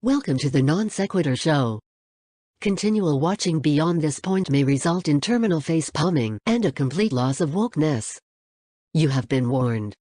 Welcome to the Non-Sequitur Show. Continual watching beyond this point may result in terminal face palming and a complete loss of wokeness. You have been warned.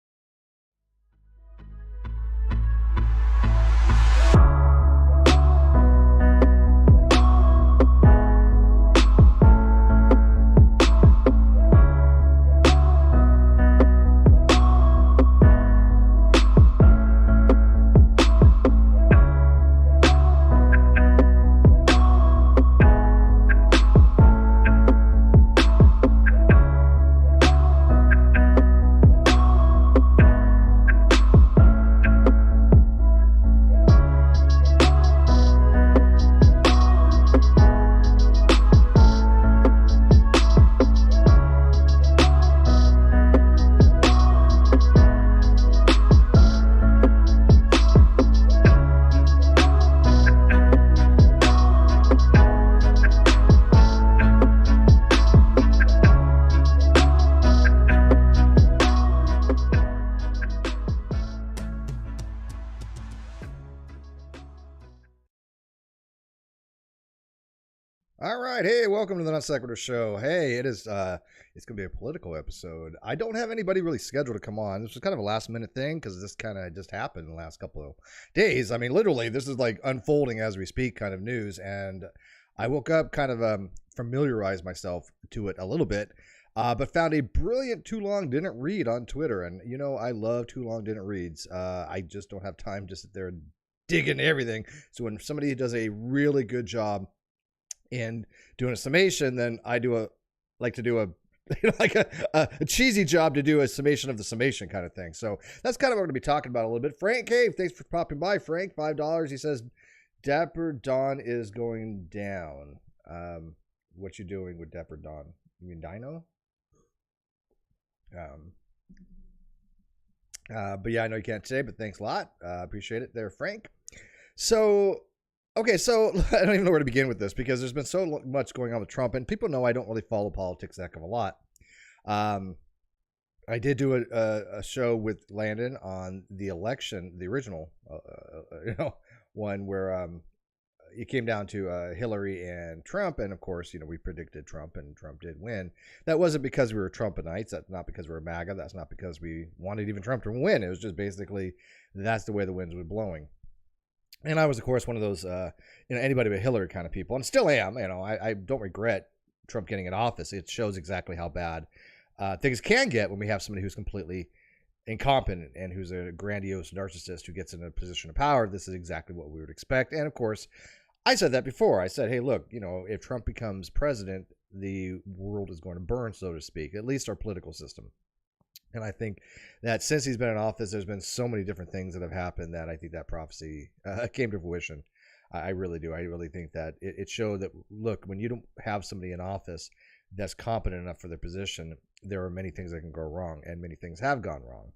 All right, hey, welcome to the NonSequitur Show. Hey, it's going to be a political episode. I don't have anybody really scheduled to come on. This was kind of a last-minute thing because this kind of just happened in the last couple of days. I mean, literally, this is like unfolding as we speak kind of news, and I woke up kind of familiarized myself to it a little bit, but found a brilliant too long didn't read on Twitter, and you know, I love too long didn't reads. I just don't have time to sit there and dig into everything, so when somebody does a really good job and doing a summation, then I like to do a cheesy job to do a summation of the summation kind of thing. So that's kind of what we're going to be talking about a little bit. Frank Cave, thanks for popping by. Frank, $5. He says, Dapper Dawn is going down. What you doing with Dapper Dawn? You mean Dino? But yeah, I know you can't say, but thanks a lot. Appreciate it there, Frank. So, okay, so I don't even know where to begin with this because there's been so much going on with Trump, and people know I don't really follow politics that of a lot. I did do a show with Landon on the election, the original, one where it came down to Hillary and Trump, and of course, we predicted Trump, and Trump did win. That wasn't because we were Trumpanites. That's not because we were MAGA. That's not because we wanted even Trump to win. It was just basically that's the way the winds were blowing. And I was, of course, one of those, anybody but Hillary kind of people, and still am. I don't regret Trump getting in office. It shows exactly how bad things can get when we have somebody who's completely incompetent and who's a grandiose narcissist who gets in a position of power. This is exactly what we would expect. And of course, I said that before. I said, hey, look, if Trump becomes president, the world is going to burn, so to speak, at least our political system. And I think that since he's been in office, there's been so many different things that have happened that I think that prophecy came to fruition. I really do. I really think that it showed that, look, when you don't have somebody in office that's competent enough for their position, there are many things that can go wrong, and many things have gone wrong.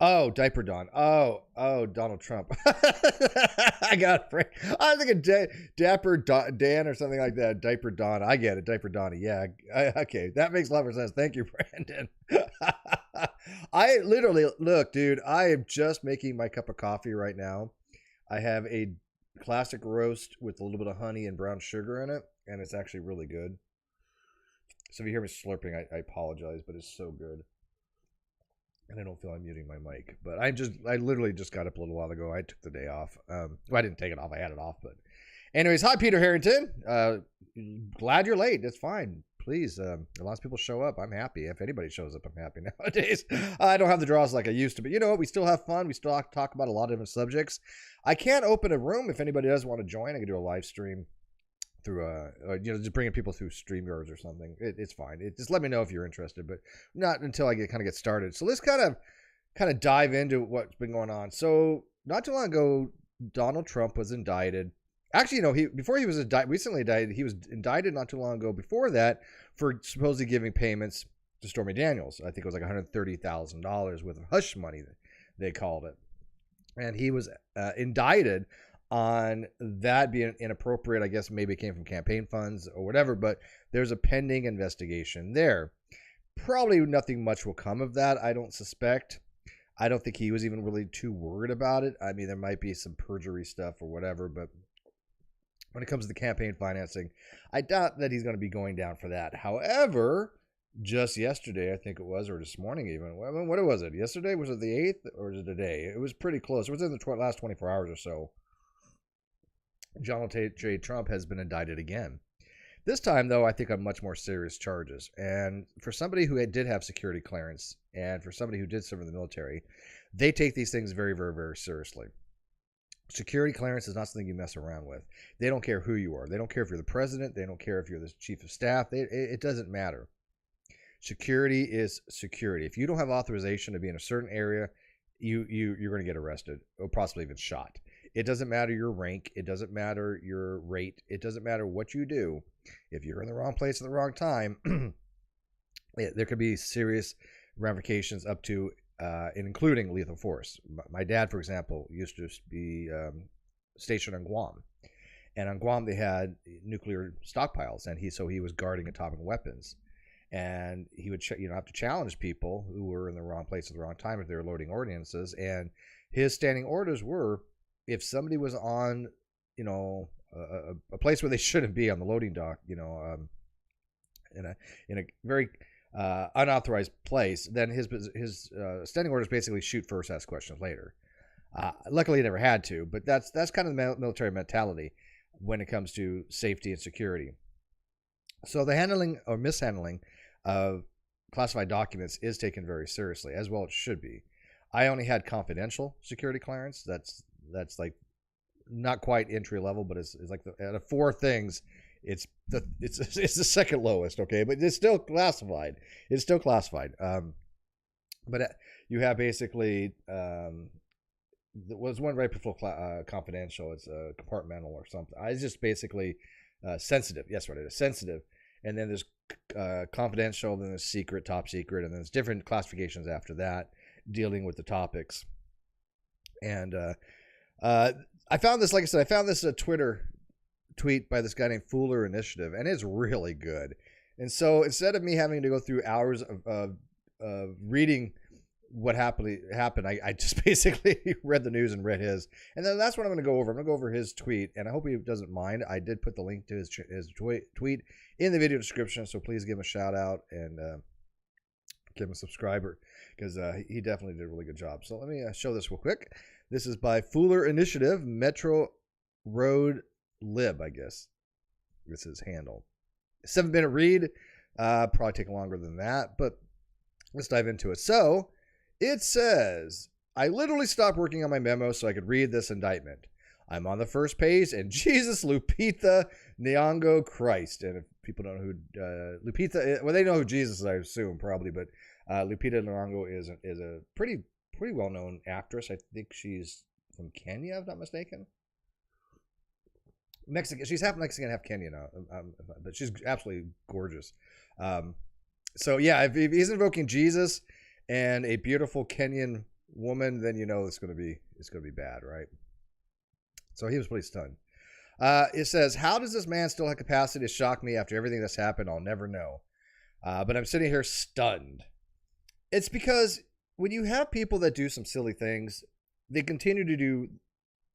Oh, Diaper Don. Oh, Donald Trump. I got it. I was thinking Dapper Dan or something like that. Diaper Don. I get it. Diaper Donnie. Yeah. Okay. That makes a lot of sense. Thank you, Brandon. I literally, look, dude, I am just making my cup of coffee right now. I have a classic roast with a little bit of honey and brown sugar in it, and it's actually really good. So if you hear me slurping, I apologize, but it's so good. And I don't feel I'm muting my mic, but I literally just got up a little while ago. I took the day off. Well, I didn't take it off. I had it off, but anyways, hi, Peter Harrington. Glad you're late. That's fine. Please, as long as people show up, I'm happy. If anybody shows up, I'm happy nowadays. I don't have the draws like I used to, but you know what? We still have fun. We still talk about a lot of different subjects. I can't open a room. If anybody does want to join, I can do a live stream through just bringing people through StreamYards or something. It's fine. Just let me know if you're interested, but not until I get started. So let's kind of dive into what's been going on. So not too long ago, Donald Trump was indicted. Actually, before he was recently indicted, he was indicted not too long ago before that for supposedly giving payments to Stormy Daniels. I think it was like $130,000 worth of hush money, they called it. And he was indicted on that being inappropriate. I guess maybe it came from campaign funds or whatever, but there's a pending investigation there. Probably nothing much will come of that, I don't suspect. I don't think he was even really too worried about it. I mean, there might be some perjury stuff or whatever, but when it comes to the campaign financing, I doubt that he's going to be going down for that. However, just yesterday, I think it was, or this morning even, what was it? Yesterday? Was it the 8th or was it today? It was pretty close. It was in the last 24 hours or so. Donald J. Trump has been indicted again. This time, though, I think on much more serious charges. And for somebody who did have security clearance and for somebody who did serve in the military, they take these things very, very, very seriously. Security clearance is not something you mess around with. They don't care who you are. They don't care if you're the president. They don't care if you're the chief of staff. It doesn't matter. Security is security. If you don't have authorization to be in a certain area, you're going to get arrested or possibly even shot. It doesn't matter your rank. It doesn't matter your rate. It doesn't matter what you do. If you're in the wrong place at the wrong time, there could be serious ramifications up to and including lethal force. My dad, for example, used to be stationed on Guam. And on Guam, they had nuclear stockpiles, and he was guarding atomic weapons. And he would have to challenge people who were in the wrong place at the wrong time if they were loading ordinances. And his standing orders were, if somebody was on, a place where they shouldn't be on the loading dock, in a very unauthorized place, then his standing orders basically shoot first, ask questions later. Luckily, he never had to, but that's kind of the military mentality when it comes to safety and security. So the handling or mishandling of classified documents is taken very seriously, as well it should be. I only had confidential security clearance. That's like not quite entry level, but it's like out of 4 things, it's the second lowest. Okay, but it's still classified. It's still classified. But you have basically was one right before confidential. It's compartmental or something. It's just basically sensitive. Yes, what it is, sensitive. And then there's confidential, then there's secret, top secret, and then there's different classifications after that, dealing with the topics. And I found this, like I said, Twitter tweet by this guy named Fuller Initiative, and it's really good. And so instead of me having to go through hours of reading what happened, I just basically read the news and read his. And then that's what I'm going to go over. I'm going to go over his tweet, and I hope he doesn't mind. I did put the link to his tweet in the video description, so please give him a shout out and give him a subscriber, because he definitely did a really good job. So let me show this real quick. This is by Fuller Initiative, Metro Road Lib, I guess. This is his handle. 7-minute read. Probably take longer than that, but let's dive into it. So it says, I literally stopped working on my memo so I could read this indictment. I'm on the first page, and Jesus Lupita Nyong'o Christ. And if people don't know who Lupita is, well, they know who Jesus is, I assume, probably, but Lupita Nyong'o is a pretty well-known actress. I think she's from Kenya, if I'm not mistaken. Mexican. She's half Mexican, half Kenyan now, but she's absolutely gorgeous. So yeah, if he's invoking Jesus and a beautiful Kenyan woman, then you know it's gonna be bad, right? So he was pretty stunned. It says, how does this man still have capacity to shock me after everything that's happened? I'll never know. But I'm sitting here stunned. It's because when you have people that do some silly things, they continue to do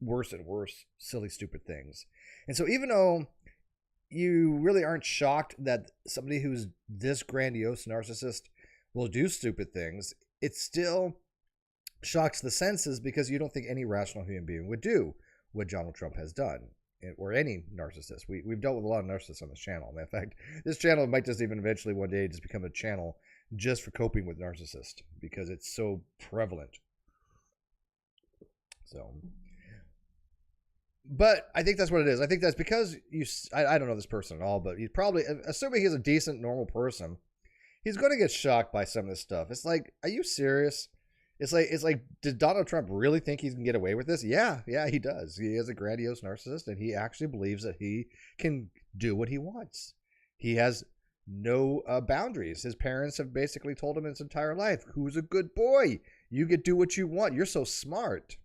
worse and worse, silly, stupid things. And so even though you really aren't shocked that somebody who's this grandiose narcissist will do stupid things, it still shocks the senses because you don't think any rational human being would do what Donald Trump has done, or any narcissist. We've dealt with a lot of narcissists on this channel. In fact, this channel might just even eventually one day just become a channel just for coping with narcissists because it's so prevalent. So... But I think that's what it is. I think that's because I don't know this person at all, but he's probably, assuming he's a decent, normal person, he's going to get shocked by some of this stuff. It's like, are you serious? It's like, did Donald Trump really think he can get away with this? Yeah, he does. He is a grandiose narcissist, and he actually believes that he can do what he wants. He has no boundaries. His parents have basically told him his entire life, who's a good boy? You can do what you want. You're so smart.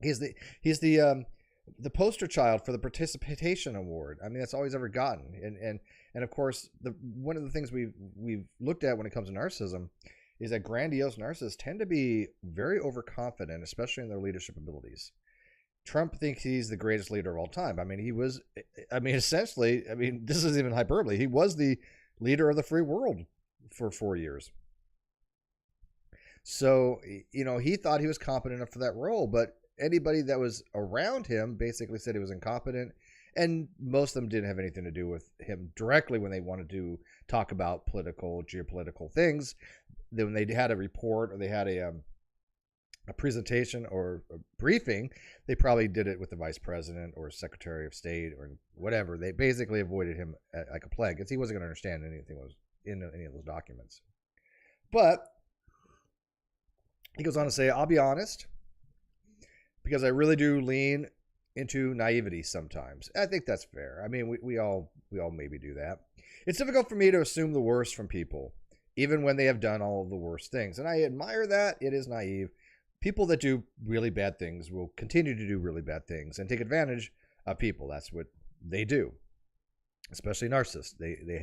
He's the poster child for the participation award. I mean, that's all he's ever gotten. And of course, one of the things we've looked at when it comes to narcissism is that grandiose narcissists tend to be very overconfident, especially in their leadership abilities. Trump thinks he's the greatest leader of all time. I mean, essentially, this isn't even hyperbole. He was the leader of the free world for 4 years. So, he thought he was competent enough for that role, but anybody that was around him basically said he was incompetent, and most of them didn't have anything to do with him directly when they wanted to talk about geopolitical things. Then when they had a report or they had a presentation or a briefing, they probably did it with the vice president or secretary of state or whatever. They basically avoided him like a plague, because he wasn't going to understand anything that was in any of those documents. But he goes on to say, I'll be honest, because I really do lean into naivety sometimes. I think that's fair. I mean, we all maybe do that. It's difficult for me to assume the worst from people, even when they have done all of the worst things. And I admire that. It is naive. People that do really bad things will continue to do really bad things and take advantage of people. That's what they do, especially narcissists. They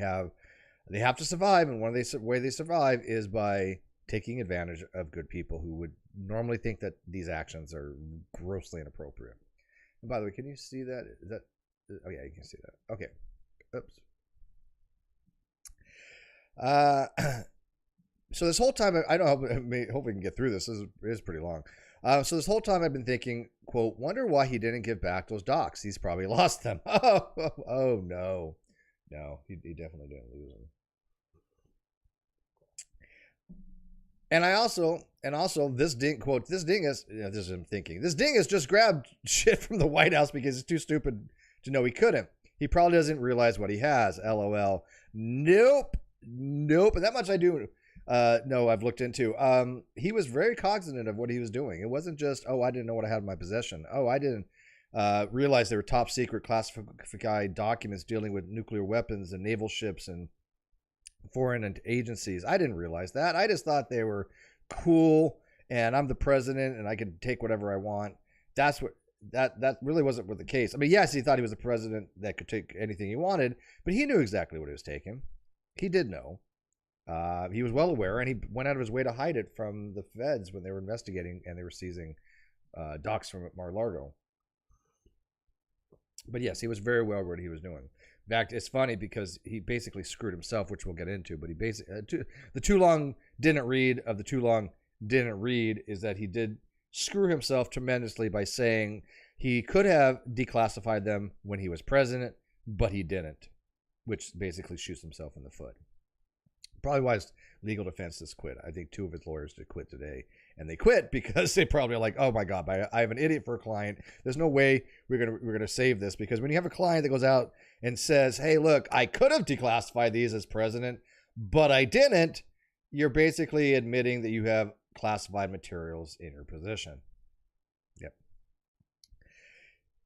have to survive, and one of the way they survive is by taking advantage of good people who would normally think that these actions are grossly inappropriate. And by the way, can you see that? Oh yeah, you can see that. Okay. Oops. So this whole time, I don't hope we can get through this. This is pretty long. So this whole time I've been thinking, quote, wonder why he didn't give back those docs. He's probably lost them. Oh no. No, he definitely didn't lose them. And also this ding, quote, this dingus, this is him thinking, this dingus just grabbed shit from the White House because he's too stupid to know he couldn't. He probably doesn't realize what he has. LOL. Nope. And that much I do know, I've looked into. He was very cognizant of what he was doing. It wasn't just, oh, I didn't know what I had in my possession. Oh, I didn't realize they were top secret classified documents dealing with nuclear weapons and naval ships and foreign agencies. I didn't realize that. I just thought they were cool and I'm the president and I could take whatever I want. That's what that really wasn't what the case. I mean, yes, he thought he was the president that could take anything he wanted, but he knew exactly what he was taking. He did know. He was well aware, and he went out of his way to hide it from the feds when they were investigating and they were seizing docs from Mar-a-Lago. But yes, he was very well aware what he was doing. In fact, it's funny because he basically screwed himself, which we'll get into. But he basically the too long didn't read of the too long didn't read is that he did screw himself tremendously by saying he could have declassified them when he was president, but he didn't, which basically shoots himself in the foot. Probably why his legal defense has quit. I think 2 of his lawyers did quit today, and they quit because they probably are like, oh my God, I have an idiot for a client. There's no way we're gonna save this, because when you have a client that goes out and says, hey, look, I could have declassified these as president, but I didn't, you're basically admitting that you have classified materials in your possession. Yep.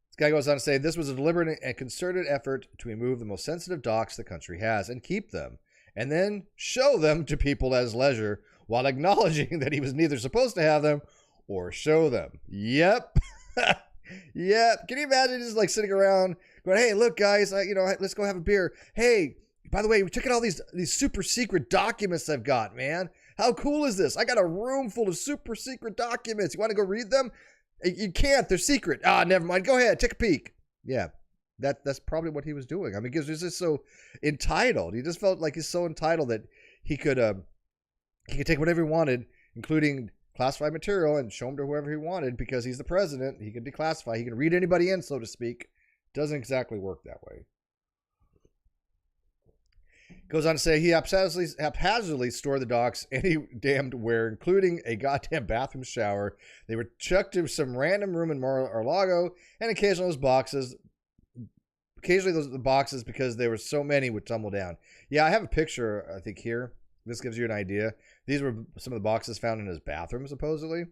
This guy goes on to say, this was a deliberate and concerted effort to remove the most sensitive docs the country has and keep them, and then show them to people at his leisure, while acknowledging that he was neither supposed to have them or show them. Yep. Yep. Can you imagine just like sitting around going, hey, look, guys, let's go have a beer. Hey, by the way, check out all these super secret documents I've got, man. How cool is this? I got a room full of super secret documents. You want to go read them? You can't. They're secret. Never mind. Go ahead. Take a peek. Yeah. That's probably what he was doing. I mean, because he's just so entitled. He just felt like he's so entitled that he could take whatever he wanted, including classified material, and show them to whoever he wanted, because he's the president. He can declassify. He can read anybody in, so to speak. Doesn't exactly work that way. Goes on to say he haphazardly stored the docs any damned where, including a goddamn bathroom shower. They were chucked to some random room in Mar-a-Lago, and occasionally those boxes, because there were so many, would tumble down. Yeah, I have a picture, I think, here. This gives you an idea. These were some of the boxes found in his bathroom, supposedly.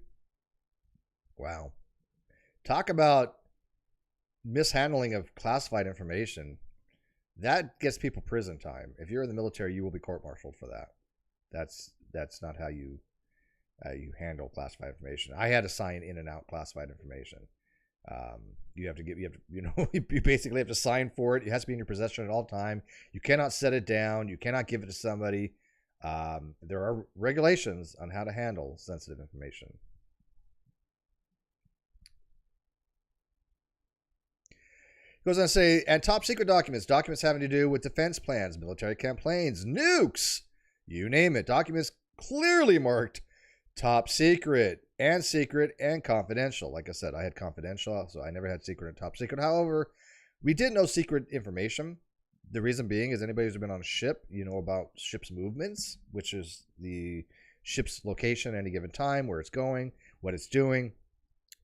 Wow. Talk about mishandling of classified information. That gets people prison time. If you're in the military, you will be court-martialed for that. That's not how you handle classified information. I had to sign in and out classified information. You basically have to sign for it. It has to be in your possession at all time. You cannot set it down. You cannot give it to somebody. There are regulations on how to handle sensitive information. Goes on to say, and top secret documents having to do with defense plans, military campaigns, nukes, you name it. Documents clearly marked top secret and confidential. Like I said, I had confidential, so I never had secret and top secret. However, we did know secret information. The reason being is anybody who's been on a ship, you know about ship's movements, which is the ship's location at any given time, where it's going, what it's doing.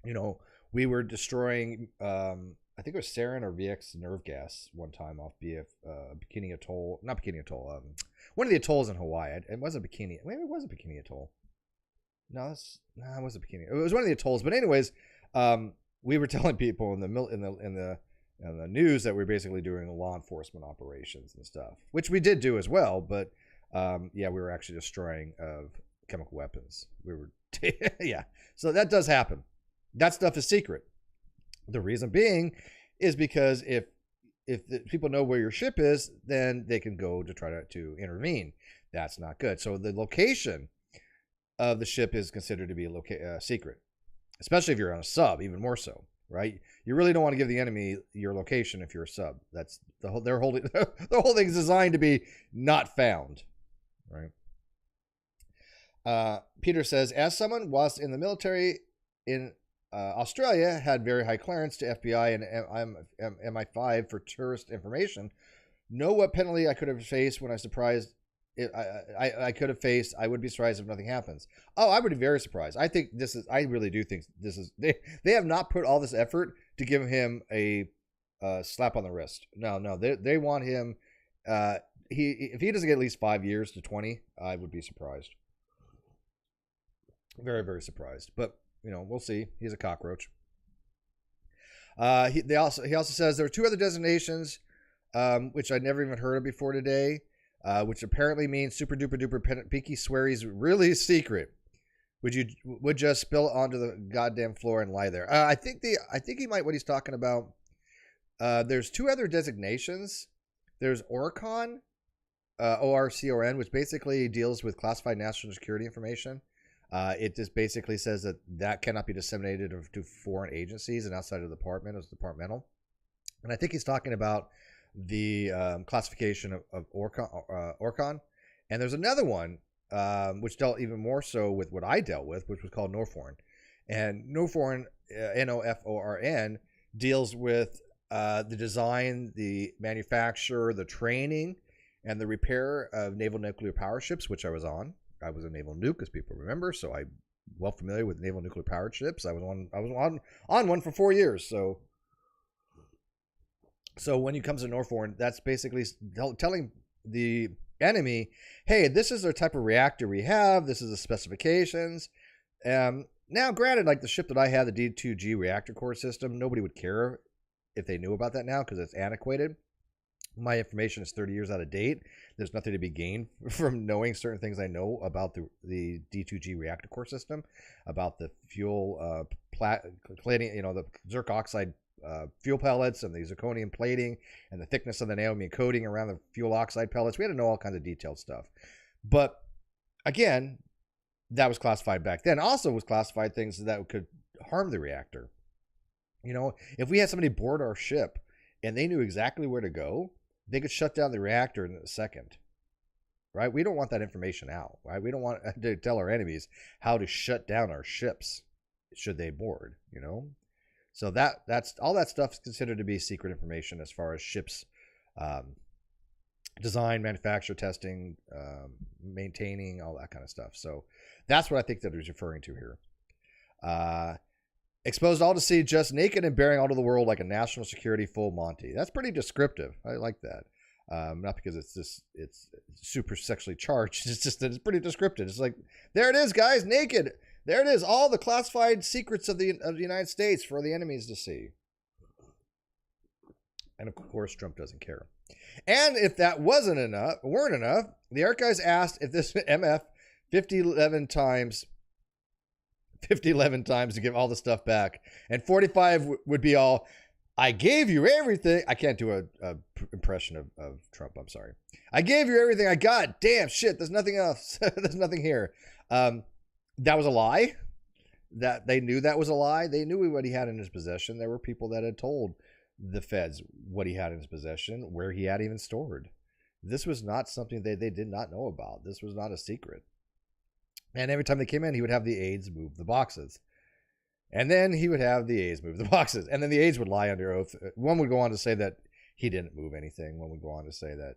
You know, we were destroying, I think it was sarin or VX nerve gas one time off Bikini Atoll. Not Bikini Atoll. One of the atolls in Hawaii. It wasn't Bikini. Maybe it was a Bikini Atoll. No, it wasn't Bikini. It was one of the atolls. But anyways, we were telling people in the news that we're basically doing law enforcement operations and stuff, which we did do as well. But yeah, we were actually destroying chemical weapons. We were, yeah. So that does happen. That stuff is secret. The reason being is because if the people know where your ship is, then they can go to try to intervene. That's not good. So the location of the ship is considered to be secret, especially if you're on a sub, even more so, right? You really don't want to give the enemy your location if you're a sub. That's the whole. They're holding the whole thing is designed to be not found, right? Peter says, as someone whilst in the military in Australia had very high clearance to FBI and MI5 for tourist information. Know what penalty I could have faced when I surprised. I could have faced. I would be surprised if nothing happens. Oh, I would be very surprised. I think this is. I really do think this is. They have not put all this effort to give him a slap on the wrist. No. They want him. If he doesn't get at least 5 years to 20, I would be surprised. Very, very surprised. But you know, we'll see. He's a cockroach. He also says there are 2 other designations, which I never even heard of before today, which apparently means super duper duper pinky swearies really secret. Would just spill onto the goddamn floor and lie there. I think he might what he's talking about. There's 2 other designations. There's ORCON, ORCON, which basically deals with classified national security information. It just basically says that cannot be disseminated to foreign agencies and outside of the department as departmental. And I think he's talking about the classification of ORCON. And there's another one which dealt even more so with what I dealt with, which was called NOFORN. And NOFORN, NOFORN, deals with the design, the manufacture, the training, and the repair of naval nuclear power ships, which I was on. I was a naval nuke, as people remember, so I'm well familiar with naval nuclear powered ships. I was on one for 4 years. So when it comes to NOFORN, that's basically telling the enemy, hey, this is the type of reactor we have. This is the specifications. Now, granted, like the ship that I had, the D2G reactor core system, nobody would care if they knew about that now because it's antiquated. My information is 30 years out of date. There's nothing to be gained from knowing certain things I know about the D2G reactor core system, about the fuel plating, the zircon oxide fuel pellets and the zirconium plating and the thickness of the niobium coating around the fuel oxide pellets. We had to know all kinds of detailed stuff. But again, that was classified back then. Also was classified things that could harm the reactor. You know, if we had somebody board our ship and they knew exactly where to go, they could shut down the reactor in a second, right? We don't want that information out, right? We don't want to tell our enemies how to shut down our ships should they board, you know? So that's all that stuff is considered to be secret information as far as ships design, manufacture, testing, maintaining, all that kind of stuff. So that's what I think that he's referring to here. Exposed all to sea just naked and bearing all to the world like a national security full Monty. That's pretty descriptive. I like that. Not because it's super sexually charged. It's just that it's pretty descriptive. It's like, there it is, guys, naked. There it is. All the classified secrets of the United States for the enemies to see. And of course, Trump doesn't care. And if that weren't enough, the archives asked if this MF 11 times to give all the stuff back, and 45 would be all I gave you everything. I can't do a impression of Trump. I'm sorry. I gave you everything I got. Damn shit. There's nothing else. There's nothing here. That was a lie. That they knew that was a lie. They knew what he had in his possession. There were people that had told the feds what he had in his possession, where he had even stored. This was not something they did not know about. This was not a secret. And every time they came in, he would have the aides move the boxes. And then he would have the aides move the boxes. And then the aides would lie under oath. One would go on to say that he didn't move anything. One would go on to say that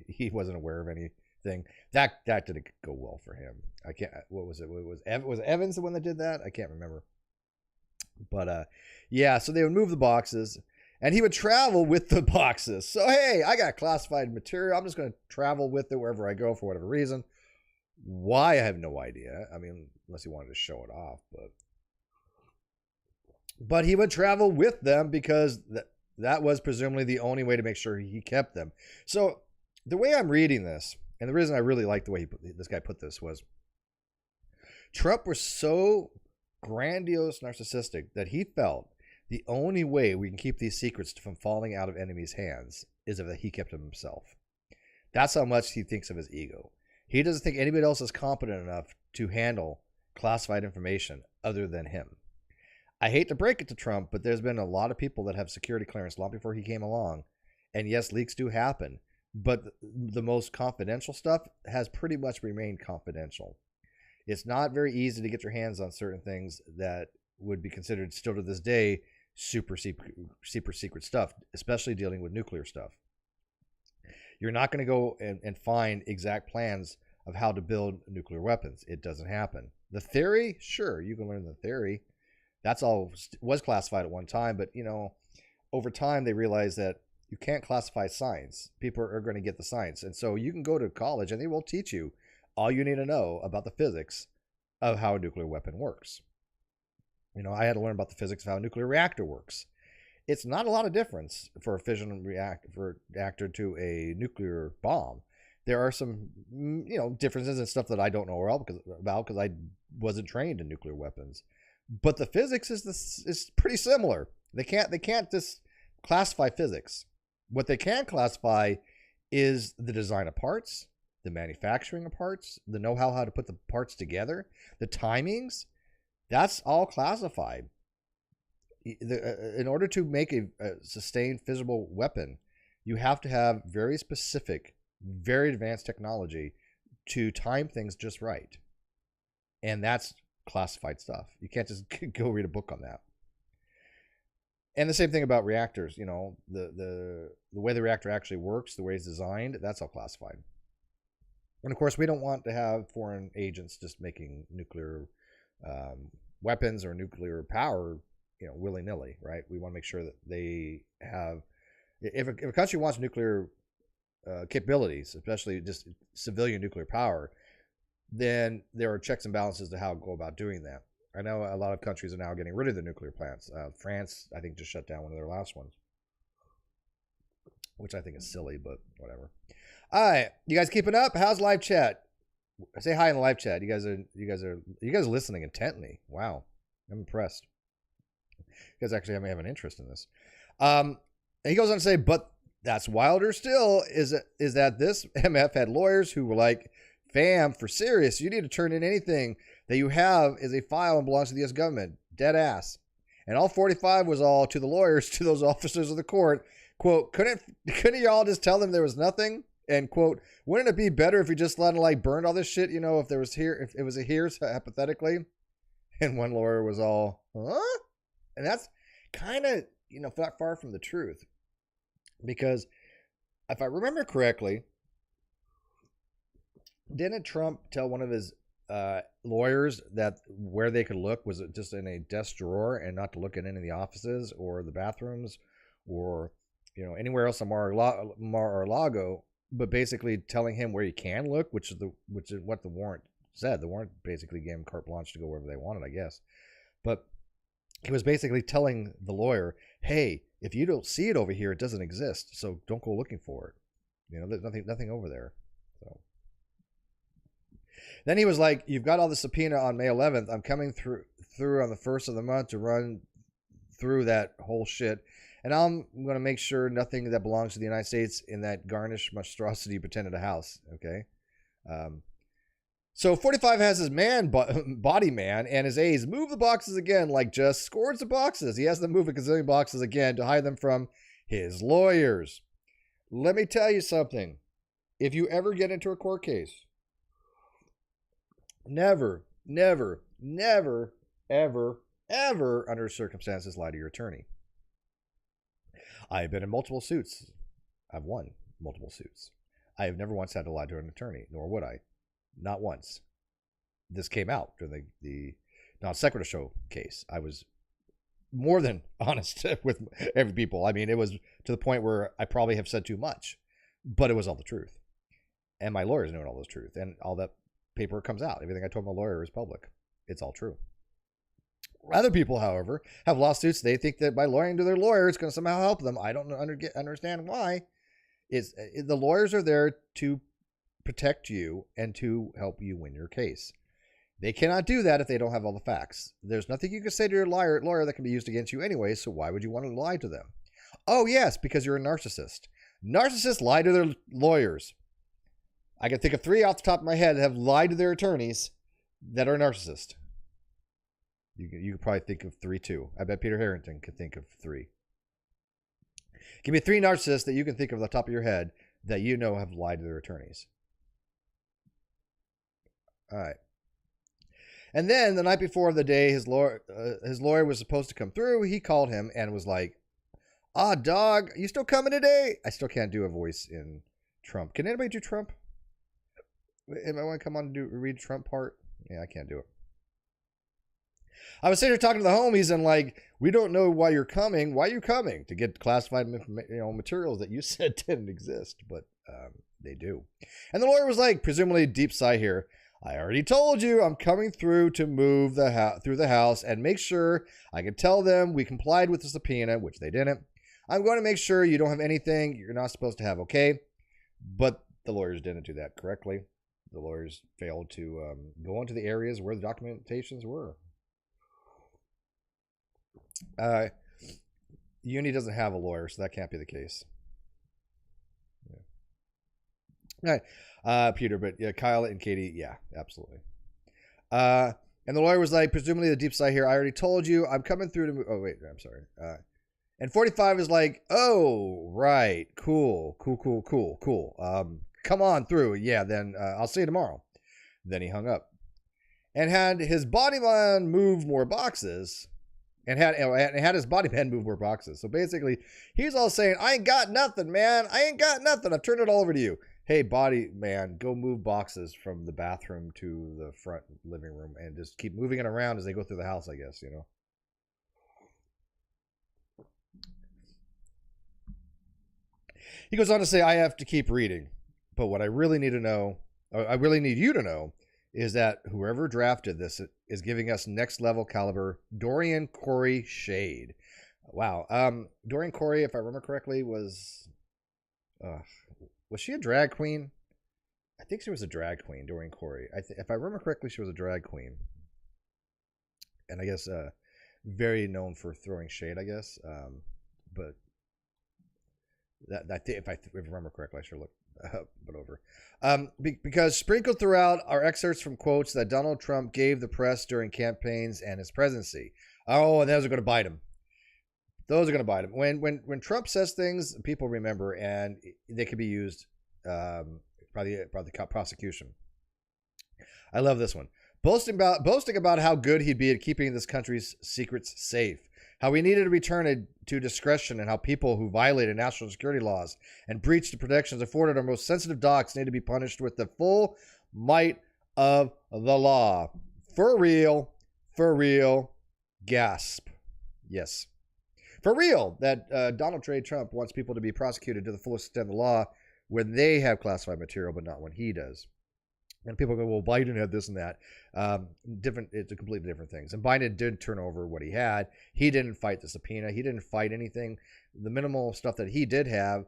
he wasn't aware of anything. That didn't go well for him. I can't. What was it? Was Evans the one that did that? I can't remember. But yeah. So they would move the boxes, and he would travel with the boxes. So hey, I got classified material. I'm just going to travel with it wherever I go for whatever reason. Why, I have no idea. I mean, unless he wanted to show it off, but he would travel with them because that was presumably the only way to make sure he kept them. So the way I'm reading this, and the reason I really like the way this guy put this, was Trump was so grandiose, narcissistic, that he felt the only way we can keep these secrets from falling out of enemies' hands is if he kept them himself. That's how much he thinks of his ego. He doesn't think anybody else is competent enough to handle classified information other than him. I hate to break it to Trump, but there's been a lot of people that have security clearance long before he came along. And yes, leaks do happen. But the most confidential stuff has pretty much remained confidential. It's not very easy to get your hands on certain things that would be considered still to this day super secret stuff, especially dealing with nuclear stuff. You're not going to go and find exact plans of how to build nuclear weapons. It doesn't happen. The theory, sure, you can learn the theory. That's all was classified at one time, but over time they realized that you can't classify science. People are going to get the science, and so you can go to college and they will teach you all you need to know about the physics of how a nuclear weapon works. I had to learn about the physics of how a nuclear reactor works. It's not a lot of difference for a fission reactor to a nuclear bomb. There are some, differences and stuff that I don't know about because I wasn't trained in nuclear weapons. But the physics is pretty similar. They can't just classify physics. What they can classify is the design of parts, the manufacturing of parts, the know-how how to put the parts together, the timings. That's all classified. In order to make a sustained physical weapon, you have to have very specific, very advanced technology to time things just right. And that's classified stuff. You can't just go read a book on that. And the same thing about reactors. The way the reactor actually works, the way it's designed, that's all classified. And of course, we don't want to have foreign agents just making nuclear weapons or nuclear power, willy-nilly, right? We want to make sure that they have, if a country wants nuclear capabilities, especially just civilian nuclear power, then there are checks and balances to how to go about doing that. I know a lot of countries are now getting rid of the nuclear plants. France, I think, just shut down one of their last ones, which I think is silly, but whatever. All right, you guys keeping up? How's live chat? Say hi in the live chat. You guys are listening intently. Wow, I'm impressed. You guys actually have an interest in this. And he goes on to say, but that's wilder still is that this MF had lawyers who were like, fam, for serious, you need to turn in anything that you have is a file and belongs to the U.S. government. Dead ass. And all 45 was all to the lawyers, to those officers of the court. Quote, couldn't y'all just tell them there was nothing? And quote, wouldn't it be better if you just let them burned all this shit, if it was a here's hypothetically? And one lawyer was all, huh? And that's kind of, far from the truth. Because if I remember correctly, didn't Trump tell one of his lawyers that where they could look was just in a desk drawer and not to look in any of the offices or the bathrooms or, anywhere else on Mar-a-Lago, but basically telling him where he can look, which is what the warrant said. The warrant basically gave him carte blanche to go wherever they wanted, I guess. But he was basically telling the lawyer, hey, if you don't see it over here, it doesn't exist. So don't go looking for it. There's nothing over there. So then he was like, you've got all the subpoena on May 11th. I'm coming through on the 1st of the month to run through that whole shit. And I'm going to make sure nothing that belongs to the United States in that garnish monstrosity pretended a house. Okay. So 45 has his body man and his aides move the boxes again, like just scores the boxes. He has them move a gazillion boxes again to hide them from his lawyers. Let me tell you something. If you ever get into a court case, never, never, never, ever, ever under circumstances lie to your attorney. I have been in multiple suits. I've won multiple suits. I have never once had to lie to an attorney, nor would I. Not once. This came out during the NonSequitur Show case. I was more than honest with every people. I mean, it was to the point where I probably have said too much, but it was all the truth. And my lawyers knew all this truth. And all that paper comes out. Everything I told my lawyer is public. It's all true. Other people, however, have lawsuits. They think that by lawyering to their lawyer, it's going to somehow help them. I don't understand why. The lawyers are there to protect you and to help you win your case. They cannot do that if they don't have all the facts. There's nothing you can say to your lawyer that can be used against you anyway, so why would you want to lie to them? Oh, yes, because you're a narcissist. Narcissists lie to their lawyers. I can think of 3 off the top of my head that have lied to their attorneys that are narcissists. You could probably think of 3 too. I bet Peter Harrington could think of 3. Give me 3 narcissists that you can think of off the top of your head that you know have lied to their attorneys. All right. And then the night before the day his lawyer was supposed to come through, he called him and was like, "Ah, dog, you still coming today?" I still can't do a voice in Trump. Can anybody do Trump? Anybody want to come on and read Trump part? Yeah, I can't do it. I was sitting here talking to the homies and like, we don't know why you're coming. Why are you coming? To get classified materials that you said didn't exist, but they do. And the lawyer was like, presumably deep sigh here, "I already told you I'm coming through to move through the house and make sure I can tell them we complied with the subpoena," which they didn't. "I'm going to make sure you don't have anything you're not supposed to have, okay?" But the lawyers didn't do that correctly. The lawyers failed to go into the areas where the documentations were. Uni doesn't have a lawyer, so that can't be the case. Yeah. All right. Peter, but yeah, Kyle and Katie, yeah, absolutely. And the lawyer was like, presumably the deep side here, "I already told you I'm coming through to..." Oh, wait, I'm sorry. And 45 is like, "Oh, right. Cool. Come on through. Yeah, then I'll see you tomorrow." Then he hung up and had his body man move more boxes and had his body man move more boxes. So basically, he's all saying, "I ain't got nothing, man. I ain't got nothing. I've turned it all over to you. Hey, body man, go move boxes from the bathroom to the front living room and just keep moving it around as they go through the house, I guess, you know." He goes on to say, "I have to keep reading, but what I really need to know, I really need you to know, is that whoever drafted this is giving us next level caliber Dorian Corey shade." Wow. Dorian Corey, if I remember correctly, was she a drag queen? I think she was a drag queen, Dorian Corey. If I remember correctly, she was a drag queen. And I guess very known for throwing shade, I guess. But if I remember correctly, I should look but over. Because sprinkled throughout are excerpts from quotes that Donald Trump gave the press during campaigns and his presidency. Oh, and those are going to bite him. Those are going to bite him. When Trump says things, people remember, and they can be used by the prosecution. I love this one. Boasting about how good he'd be at keeping this country's secrets safe, how we needed to return it to discretion, and how people who violated national security laws and breached the protections afforded our most sensitive docs need to be punished with the full might of the law. For real, gasp. Yes. For real, that Donald J. Trump wants people to be prosecuted to the fullest extent of the law when they have classified material, but not when he does. And people go, "Well, Biden had this and that." It's a completely different things. And Biden did turn over what he had. He didn't fight the subpoena. He didn't fight anything. The minimal stuff that he did have,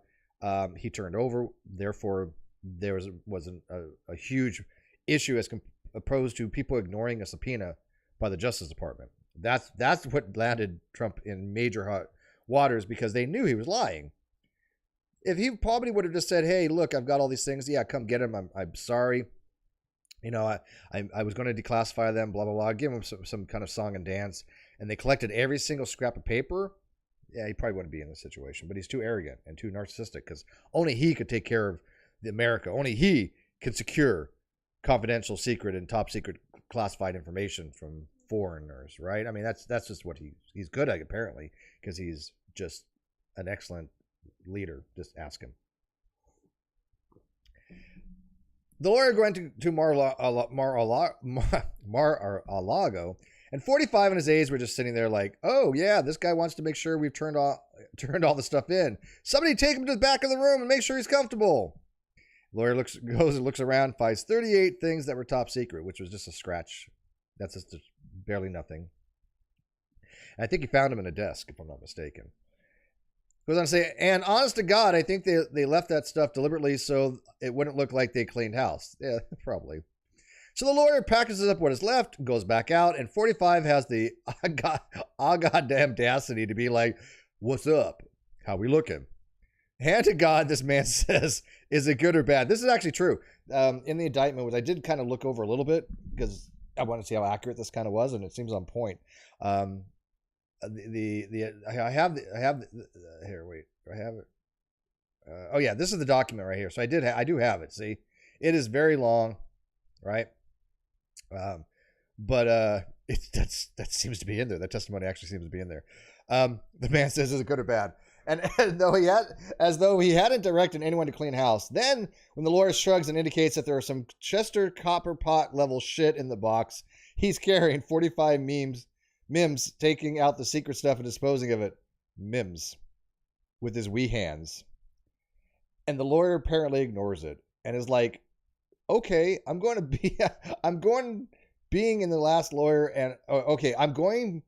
he turned over. Therefore, there wasn't a huge issue as opposed to people ignoring a subpoena by the Justice Department. That's what landed Trump in major hot waters because they knew he was lying. If he probably would have just said, hey, look, I've got all these things. Yeah, come get them. I'm sorry. You know, I was going to declassify them, blah, blah, blah. Give them some kind of song and dance. And they collected every single scrap of paper. Yeah, he probably wouldn't be in this situation. But he's too arrogant and too narcissistic because only he could take care of America. Only he can secure confidential, secret, and top secret classified information from foreigners, right? I mean, that's just what he's good at, apparently, because he's just an excellent leader. Just ask him. The lawyer went to Mar-a-Lago, and 45 and his aides were just sitting there like, oh yeah, this guy wants to make sure we've turned all the stuff in. Somebody take him to the back of the room and make sure he's comfortable. The lawyer goes and looks around, finds 38 things that were top secret, which was just a scratch. That's just barely nothing. And I think he found them in a desk, if I'm not mistaken. Goes on to say, and honest to God, I think they left that stuff deliberately so it wouldn't look like they cleaned house. Yeah, probably. So the lawyer packages up what is left, goes back out, and 45 has the goddamn audacity to be like, what's up? How we looking? Hand to God, this man says, is it good or bad? This is actually true. In the indictment, which I did kind of look over a little bit because I want to see how accurate this kind of was, and it seems on point. I have it. Oh yeah, this is the document right here. So I do have it. See, it is very long, right? But that seems to be in there. That testimony actually seems to be in there. The man says, is it good or bad? And as though he hadn't directed anyone to clean house. Then, when the lawyer shrugs and indicates that there are some Chester copper pot level shit in the box, he's carrying 45 Mims, taking out the secret stuff and disposing of it. Mims. With his wee hands. And the lawyer apparently ignores it and is like, okay, I'm being in the last lawyer and okay, I'm going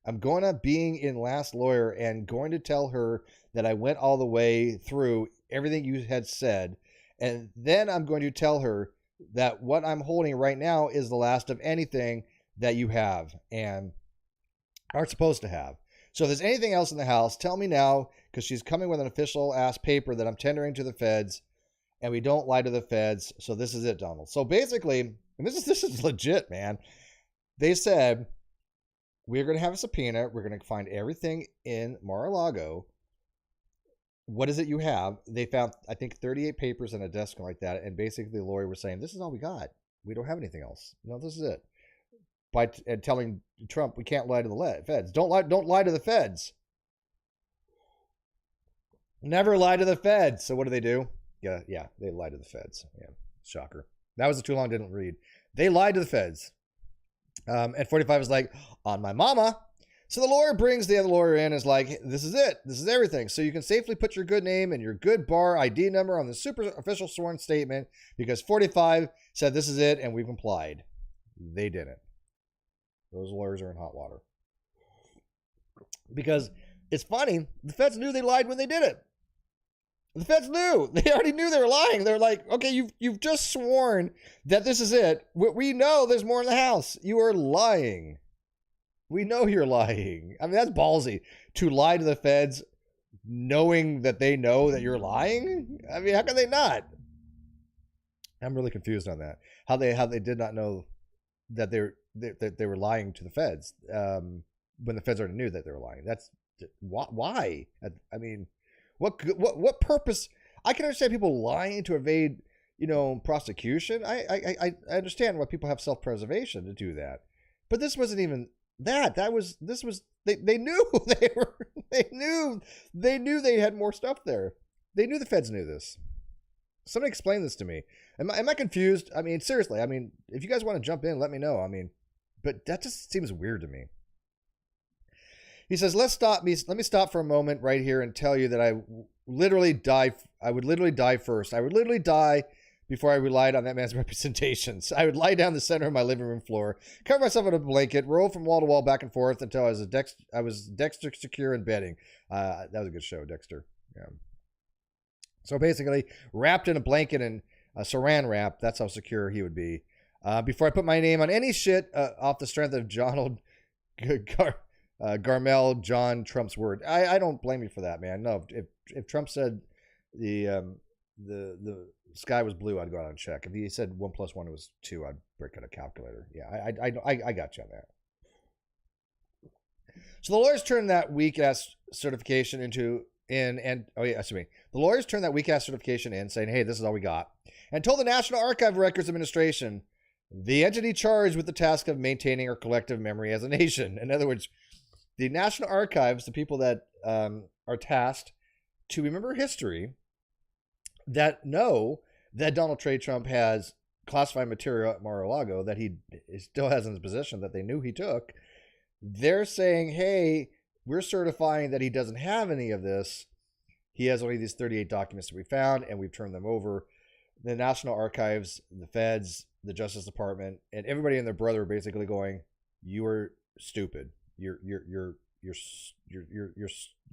to being in last lawyer and going to tell her that I went all the way through everything you had said. And then I'm going to tell her that what I'm holding right now is the last of anything that you have and aren't supposed to have. So if there's anything else in the house, tell me now, because she's coming with an official ass paper that I'm tendering to the feds, and we don't lie to the feds. So this is it, Donald. So basically, and this is legit, man. They said, we're going to have a subpoena. We're going to find everything in Mar-a-Lago. What is it you have? They found, I think, 38 papers in a desk like that. And basically the lawyer was saying, this is all we got. We don't have anything else. No, this is it. By telling Trump, we can't lie to the feds. Don't lie to the feds. Never lie to the feds. So what do? Yeah, they lie to the feds. Yeah, shocker. That was too long, didn't read. They lied to the feds. And 45 is like, on my mama. So the lawyer brings the other lawyer in and is like, this is it. This is everything. So you can safely put your good name and your good bar ID number on the super official sworn statement because 45 said this is it and we've complied. They didn't. Those lawyers are in hot water. Because it's funny, the feds knew they lied when they did it. The feds knew. They already knew they were lying. They're like, okay, you've just sworn that this is it. We know there's more in the house. You are lying. We know you're lying. I mean, that's ballsy to lie to the feds knowing that they know that you're lying. I mean, how can they not? I'm really confused on that. How they did not know that they were lying to the feds when the feds already knew that they were lying. That's why. I mean, what purpose? I can understand people lying to evade, prosecution. I understand why people have self-preservation to do that, but this wasn't even that. They knew they knew they had more stuff there. They knew the feds knew this. Somebody explain this to me. Am I confused? I mean, seriously. I mean, if you guys want to jump in, let me know. I mean, but that just seems weird to me. He says, let me stop for a moment right here and tell you that I would literally die first. I would literally die before I relied on that man's representations. I would lie down in the center of my living room floor, cover myself in a blanket, roll from wall to wall back and forth until I was Dexter secure in bedding. That was a good show, Dexter. Yeah. So basically, wrapped in a blanket and a saran wrap, that's how secure he would be. Before I put my name on any shit off the strength of Garmel John Trump's word. I don't blame you for that, man. No, if Trump said the sky was blue, I'd go out and check. If he said 1 + 1 was 2, I'd break out a calculator. Yeah, I got you on that. So the lawyers turned that weak ass certification the lawyers turned that weak ass certification in, saying, "Hey, this is all we got," and told the National Archive Records Administration, the entity charged with the task of maintaining our collective memory as a nation. In other words, the National Archives, the people that are tasked to remember history, that know that Donald J. Trump has classified material at Mar-a-Lago that he still has in his possession that they knew he took. They're saying, hey, we're certifying that he doesn't have any of this. He has only these 38 documents that we found, and we've turned them over. The National Archives, the feds, the Justice Department, and everybody and their brother are basically going, "You are stupid. You're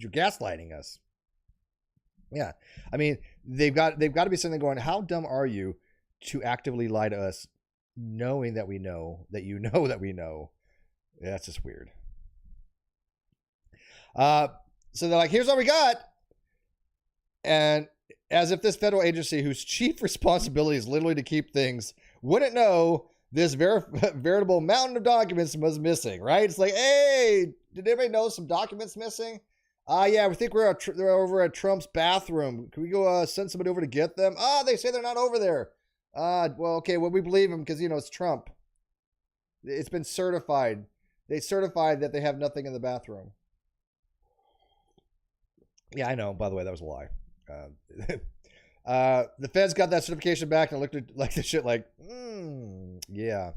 gaslighting us." Yeah, I mean, they've got to be something going, how dumb are you to actively lie to us, knowing that we know that you know that we know? Yeah, that's just weird. So they're like, here's all we got. And as if this federal agency, whose chief responsibility is literally to keep things, wouldn't know this veritable mountain of documents was missing, right? It's like, hey, did anybody know some documents missing? Yeah, we think they're over at Trump's bathroom. Can we go send somebody over to get them? They say they're not over there. Well, okay, well, we believe them because, it's Trump. It's been certified. They certified that they have nothing in the bathroom. Yeah, I know. By the way, that was a lie. The feds got that certification back and looked at like the shit like, yeah.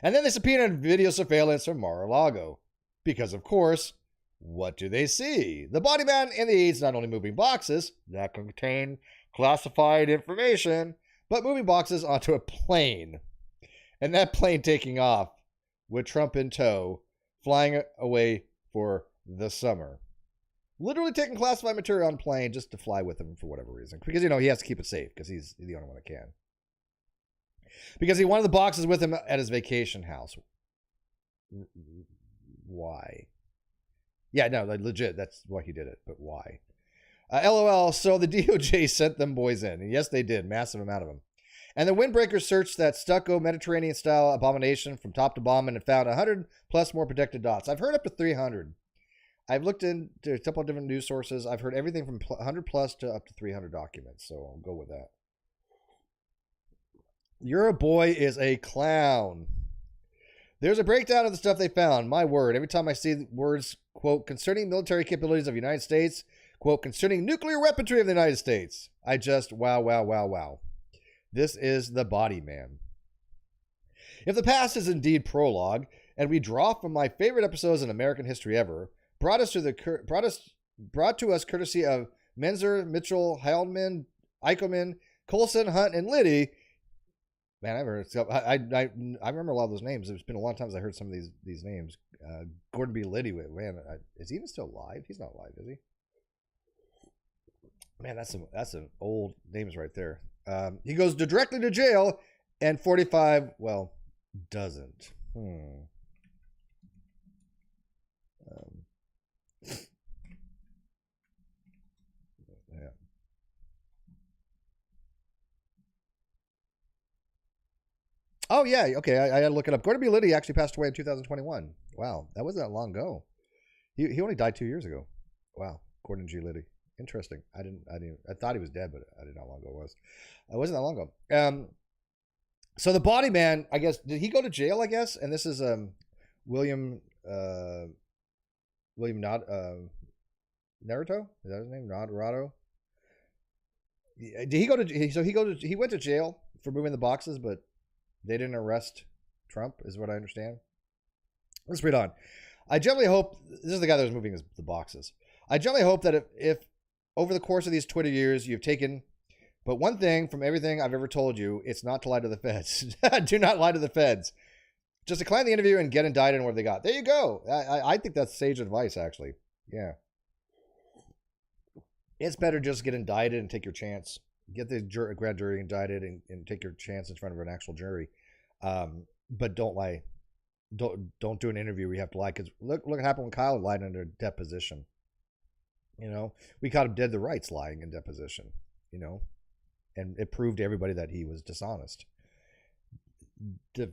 And then they subpoenaed video surveillance from Mar-a-Lago. Because, of course, what do they see? The body man and the aides not only moving boxes that contain classified information, but moving boxes onto a plane. And that plane taking off with Trump in tow, flying away for the summer. Literally taking classified material on a plane just to fly with him for whatever reason. Because, he has to keep it safe because he's the only one that can. Because he wanted the boxes with him at his vacation house. Why? Yeah, no, legit, that's why he did it. But why? LOL, so the DOJ sent them boys in. And yes, they did. Massive amount of them. And the windbreakers searched that stucco Mediterranean-style abomination from top to bottom and found 100 plus more protected dots. I've heard up to 300. I've looked into a couple of different news sources. I've heard everything from 100 plus to up to 300 documents. So I'll go with that. Your boy is a clown. There's a breakdown of the stuff they found. My word. Every time I see words, quote, concerning military capabilities of the United States, quote, concerning nuclear weaponry of the United States, I just wow, wow, wow, wow. This is the body man. If the past is indeed prologue, and we draw from my favorite episodes in American history ever, brought to us courtesy of Menzer, Mitchell, Heilman, Eichelman, Colson, Hunt, and Liddy. Man, I remember a lot of those names. It's been a long time since I heard some of these names. Gordon B. Liddy, man, is he even still alive? He's not alive, is he? Man, that's an old names right there. He goes directly to jail, and 45, well, doesn't. Yeah. Oh, yeah. Okay, I had to look it up. Gordon B. Liddy actually passed away in 2021. Wow, that wasn't that long ago. He only died 2 years ago. Wow, Gordon G. Liddy. Interesting. I thought he was dead, but I didn't know how long ago it was. It wasn't that long ago. So the body man, I guess, did he go to jail, I guess? And this is William Naruto? Is that his name? Naruto? Did he go to he went to jail for moving the boxes, but they didn't arrest Trump, is what I understand. Let's read on. I generally hope, this is the guy that was moving the boxes. I generally hope that if over the course of these Twitter years you've taken but one thing from everything I've ever told you, it's not to lie to the feds. Do not lie to the feds. Just decline the interview and get indicted on what they got. There you go. I think that's sage advice, actually. Yeah. It's better just get indicted and take your chance. Get the grand jury indicted and take your chance in front of an actual jury. But don't lie don't do an interview where you have to lie, because look what happened when Kyle lied under deposition. You know, we caught him dead to rights lying in deposition. You know, and it proved to everybody that he was dishonest. The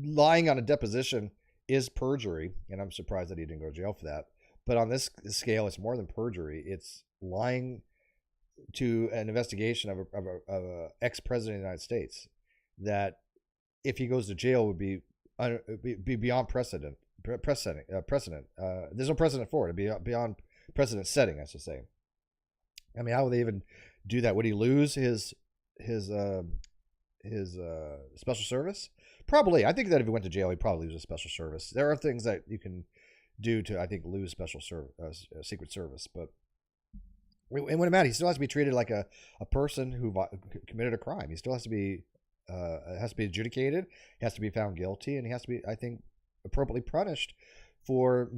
lying on a deposition is perjury, and I'm surprised that he didn't go to jail for that. But on this scale, it's more than perjury. It's lying to an investigation of a ex-president of the United States that, if he goes to jail, would be beyond precedent. There's no precedent for it. It'd be beyond precedent setting, I should say. I mean, how would they even do that? Would he lose his special service? Probably. I think that if he went to jail, he'd probably lose his special service. There are things that you can do to, I think, lose special secret service, but it wouldn't matter. He still has to be treated like a person who committed a crime. He still has to be adjudicated. He has to be found guilty, and he has to be, I think, appropriately punished for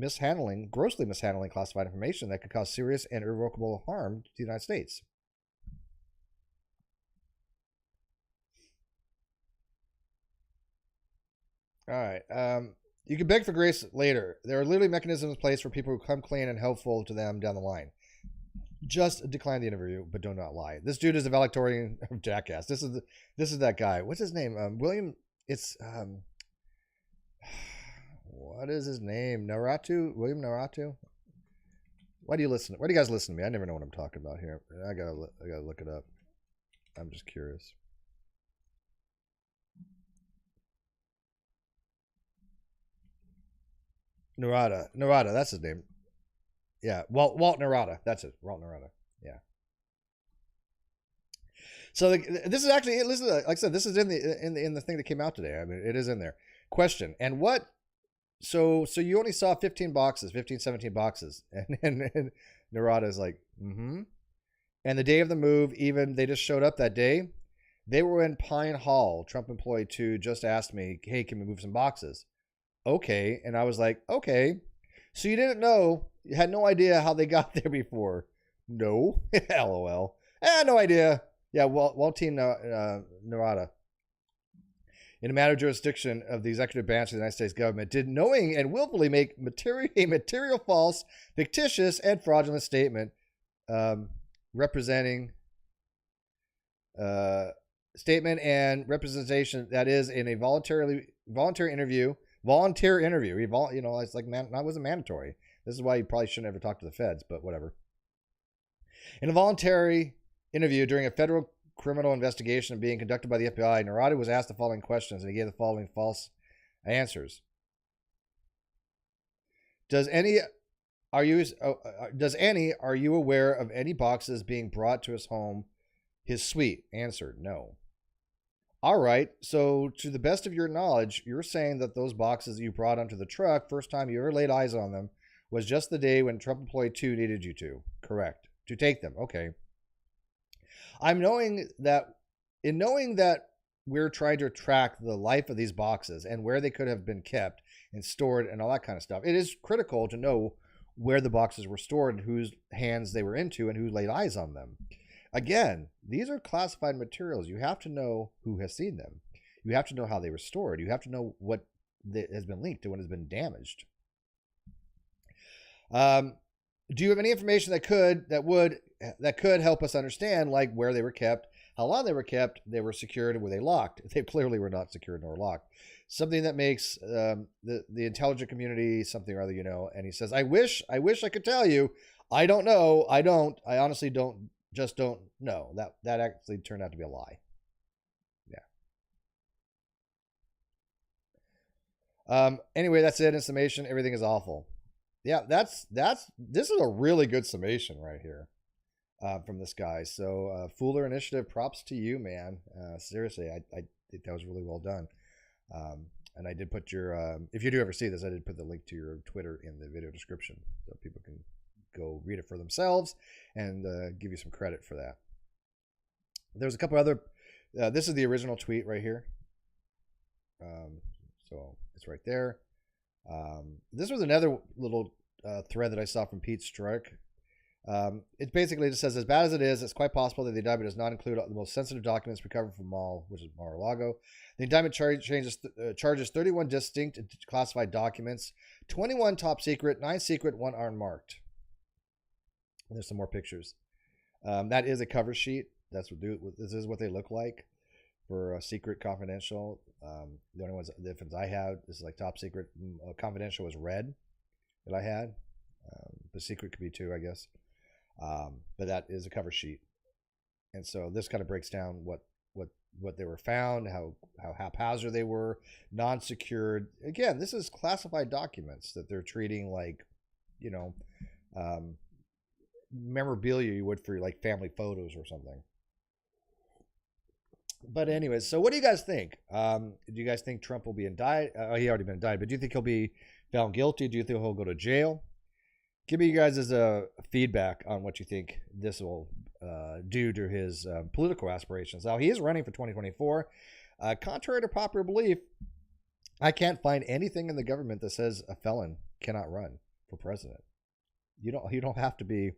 grossly mishandling classified information that could cause serious and irrevocable harm to the United States. All right. You can beg for grace later. There are literally mechanisms in place for people who come clean and helpful to them down the line. Just decline the interview, but do not lie. This dude is a valedictorian of jackass. This is that guy. What's his name? William. It's what is his name? Naratu? William Naratu? Why do you guys listen to me? I never know what I'm talking about here. I gotta look it up. I'm just curious. Narada, that's his name. Yeah, Walt Narada. That's it, Walt Narada. Yeah. So this is actually, listen, like I said, this is in the thing that came out today. I mean, it is in there. Question: and what? So you only saw 17 boxes, and Narada is like, mm-hmm. And the day of the move, even they just showed up that day. They were in Pine Hall. Trump employee 2 just asked me, "Hey, can we move some boxes?" Okay, and I was like, okay. So you didn't know, you had no idea how they got there before? No, LOL. No idea. Yeah, Waltine Narada, in a matter of jurisdiction of the executive branch of the United States government, did knowing and willfully make a material false, fictitious, and fraudulent statement representing statement and representation that is in a voluntary interview. Volunteer interview. It's like, man, that wasn't mandatory. This is why you probably shouldn't ever talk to the feds, but whatever. In a voluntary interview during a federal criminal investigation being conducted by the FBI, Narada was asked the following questions, and he gave the following false answers. Are you aware of any boxes being brought to his home, his suite? Answer: no. All right, so to the best of your knowledge, you're saying that those boxes you brought onto the truck, first time you ever laid eyes on them, was just the day when Trump employee 2 needed you to. Correct. To take them. Okay. In knowing that we're trying to track the life of these boxes and where they could have been kept and stored and all that kind of stuff, it is critical to know where the boxes were stored and whose hands they were into and who laid eyes on them. Again, these are classified materials. You have to know who has seen them. You have to know how they were stored. You have to know what has been leaked and what has been damaged. Do you have any information that could help us understand, like where they were kept, how long they were kept, they were secured, and were they locked? They clearly were not secured nor locked. Something that makes the intelligent community something or other, And he says, I wish I could tell you. I don't know. I honestly don't. Just don't know. That actually turned out to be a lie. Yeah. Anyway, that's it in summation. Everything is awful. Yeah, this is a really good summation right here from this guy. So Fuller Initiative, props to you, man. Seriously, I think that was really well done. And I did put your, if you do ever see this, I did put the link to your Twitter in the video description so people can go read it for themselves and give you some credit for that. There's a couple other, this is the original tweet right here. So it's right there. This was another little thread that I saw from Pete Strzok. It basically just says, as bad as it is, it's quite possible that the indictment does not include the most sensitive documents recovered from Mall, which is Mar-a-Lago. The indictment charges 31 distinct and classified documents, 21 top secret, 9 secret, 1 unmarked. And there's some more pictures. That is a cover sheet. This is what they look like for a secret confidential. The only ones difference I have is like top secret. Confidential was red that I had. The secret could be too, I guess. But that is a cover sheet. And so this kind of breaks down what they were found, how haphazard they were, non-secured. Again, this is classified documents that they're treating like, you know, memorabilia you would for like family photos or something. But anyways, so what do you guys think? Do you guys think Trump will be indicted? He already been indicted, but do you think he'll be found guilty? Do you think he'll go to jail? Give me you guys as a feedback on what you think this will do to his political aspirations. Now, he is running for 2024. Contrary to popular belief, I can't find anything in the government that says a felon cannot run for president. You don't have to be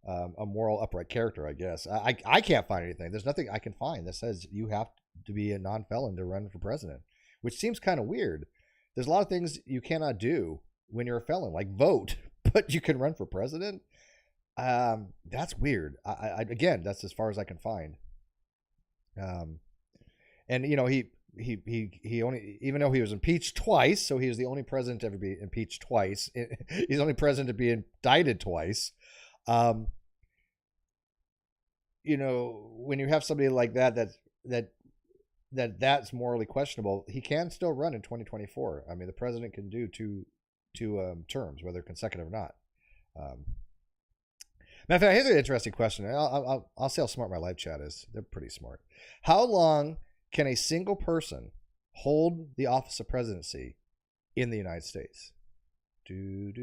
a moral, upright character, I guess. I can't find anything. There's nothing I can find that says you have to be a non-felon to run for president, which seems kind of weird. There's a lot of things you cannot do when you're a felon, like vote, but you can run for president. That's weird. Again, that's as far as I can find. And you know, he only, even though he was impeached twice, so he was the only president to ever be impeached twice. He's the only president to be indicted twice. You know, when you have somebody like that's morally questionable, he can still run in 2024. I mean, the president can do two terms, whether consecutive or not. Matter of fact, here's an interesting question. I'll see how smart my live chat is. They're pretty smart. How long can a single person hold the office of presidency in the United States? And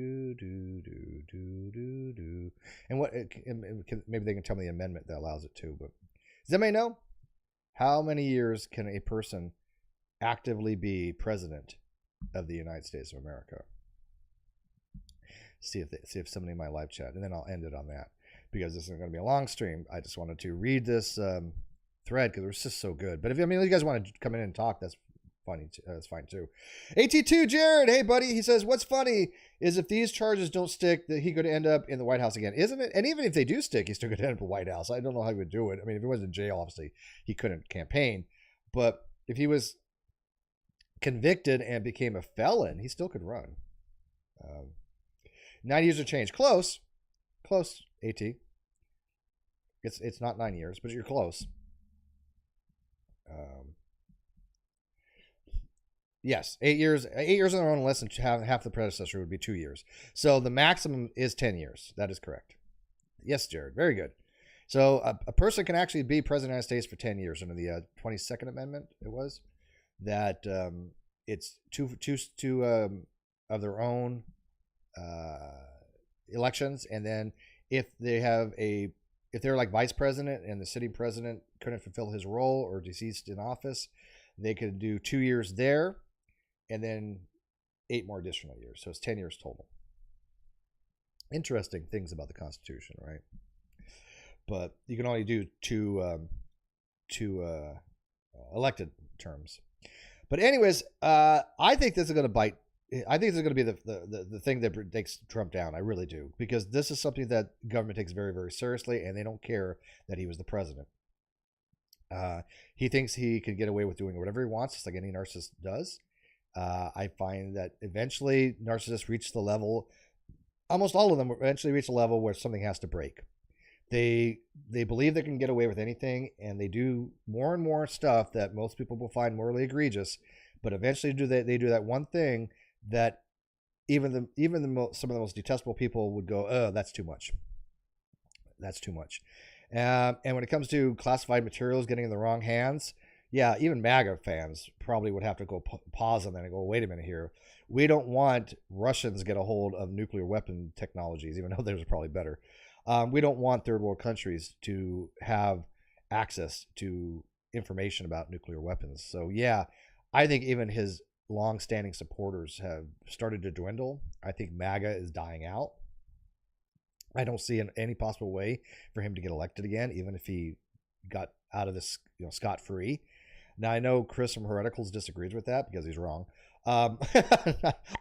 what? Maybe they can tell me the amendment that allows it to. But does anybody know how many years can a person actively be president of the United States of America? See if somebody in my live chat, and then I'll end it on that, because this is going to be a long stream. I just wanted to read this thread because it was just so good. But if you guys want to come in and talk, that's funny. That's fine too. AT2 Jared, hey buddy, he says, what's funny is if these charges don't stick, that he could end up in the White House again, isn't it? And even if they do stick, he's still going to end up in the White House. I don't know how he would do it. I mean, if he was in jail, obviously he couldn't campaign. But if he was convicted and became a felon, he still could run. 9 years of change. Close, AT. It's not 9 years, but you're close. Yes, 8 years. 8 years on their own, less than half the predecessor would be 2 years. So the maximum is 10 years. That is correct. Yes, Jared. Very good. So a person can actually be president of the United States for 10 years under the 22nd Amendment. It was that it's two of their own elections, and then if they're like vice president and the sitting president couldn't fulfill his role or deceased in office, they could do 2 years there and then 8 more additional years. So it's 10 years total. Interesting things about the Constitution, right? But you can only do two elected terms. But anyways, I think this is going to bite. I think this is going to be the thing that takes Trump down. I really do, because this is something that government takes very, very seriously, and they don't care that he was the president. He thinks he can get away with doing whatever he wants, just like any narcissist does. I find that eventually narcissists reach the level, almost all of them eventually reach a level where something has to break. They believe they can get away with anything, and they do more and more stuff that most people will find morally egregious. But eventually, they do that one thing that some of the most detestable people would go, "Oh, that's too much. That's too much." And when it comes to classified materials getting in the wrong hands, yeah, even MAGA fans probably would have to go pause on that and go, "Wait a minute here. We don't want Russians get a hold of nuclear weapon technologies, even though theirs are probably better. We don't want third world countries to have access to information about nuclear weapons." So yeah, I think even his long-standing supporters have started to dwindle. I think MAGA is dying out. I don't see any possible way for him to get elected again, even if he got out of this, scot-free. Now, I know Chris from Hereticals disagrees with that because he's wrong. I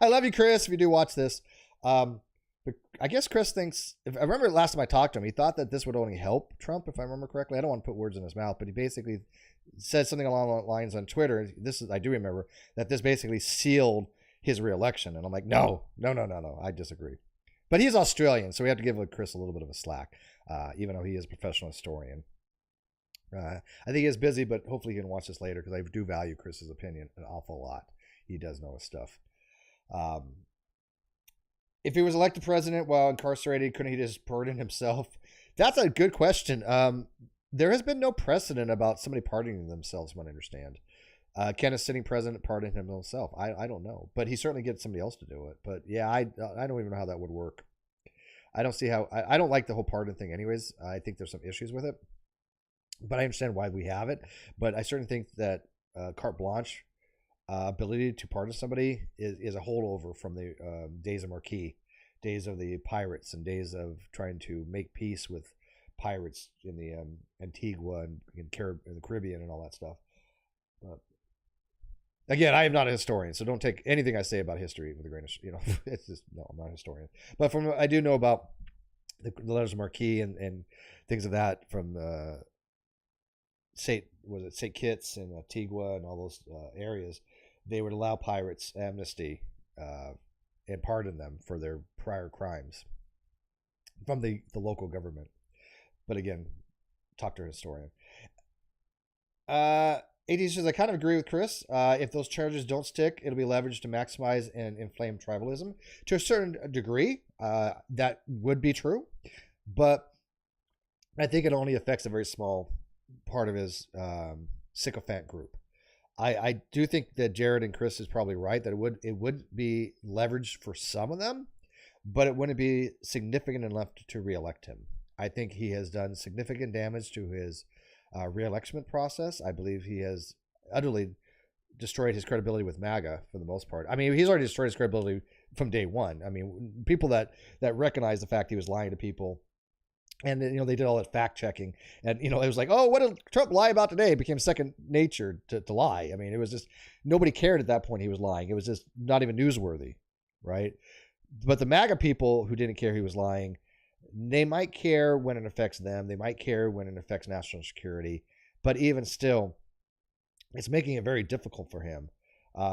love you, Chris, if you do watch this. But I guess Chris thinks, if I remember last time I talked to him, he thought that this would only help Trump, if I remember correctly. I don't want to put words in his mouth, but he basically said something along the lines on Twitter. I do remember that this basically sealed his reelection. And I'm like, no, I disagree. But he's Australian, so we have to give Chris a little bit of a slack, even though he is a professional historian. I think he is busy, but hopefully he can watch this later because I do value Chris's opinion an awful lot. He does know his stuff. If he was elected president while incarcerated, couldn't he just pardon himself? That's a good question. There has been no precedent about somebody pardoning themselves, from what I understand. Can a sitting president pardon himself? I don't know, but he certainly gets somebody else to do it. But yeah, I don't even know how that would work. I don't see how. I don't like the whole pardon thing anyways. I think there's some issues with it, but I understand why we have it. But I certainly think that carte blanche ability to pardon somebody is a holdover from the days of Marquis, days of the pirates, and days of trying to make peace with pirates in the Antigua and in the Caribbean and all that stuff. Again, I am not a historian, so don't take anything I say about history with a grain of, it's just, no, I'm not a historian. But I do know about the letters of Marquis and things of that from St. Kitts and Antigua and all those areas. They would allow pirates amnesty and pardon them for their prior crimes from the local government. But again, talk to a historian. AD says, I kind of agree with Chris. If those charges don't stick, it'll be leveraged to maximize and inflame tribalism. To a certain degree, that would be true. But I think it only affects a very small part of his sycophant group. I do think that Jared and Chris is probably right, that it would be leveraged for some of them, but it wouldn't be significant enough to reelect him. I think he has done significant damage to his re-election process. I believe he has utterly destroyed his credibility with MAGA for the most part. I mean, he's already destroyed his credibility from day one. I mean, people that recognize the fact he was lying to people, and they did all that fact checking, and it was like, oh, what did Trump lie about today? It became second nature to lie. I mean, it was just, nobody cared at that point he was lying. It was just not even newsworthy, right? But the MAGA people who didn't care he was lying, they might care when it affects them. They might care when it affects national security. But even still, it's making it very difficult for him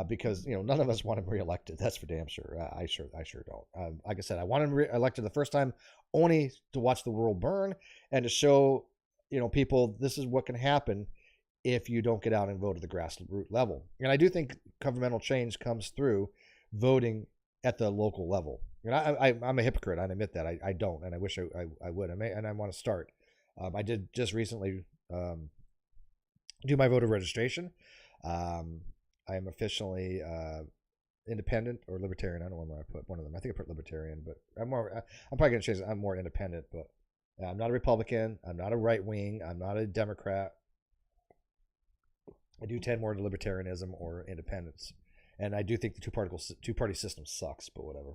because none of us want him reelected. That's for damn sure. I sure don't. Like I said, I want him reelected the first time only to watch the world burn and to show people this is what can happen if you don't get out and vote at the grassroots level. And I do think governmental change comes through voting at the local level. And I'm a hypocrite. I admit that. I don't, and I wish I would. I want to start. I did just recently do my voter registration. I am officially independent or libertarian. I don't know where I put one of them. I think I put libertarian, but I'm probably going to change it. I'm more independent, but I'm not a Republican. I'm not a right wing. I'm not a Democrat. I do tend more to libertarianism or independence. And I do think the two-party system sucks, but whatever.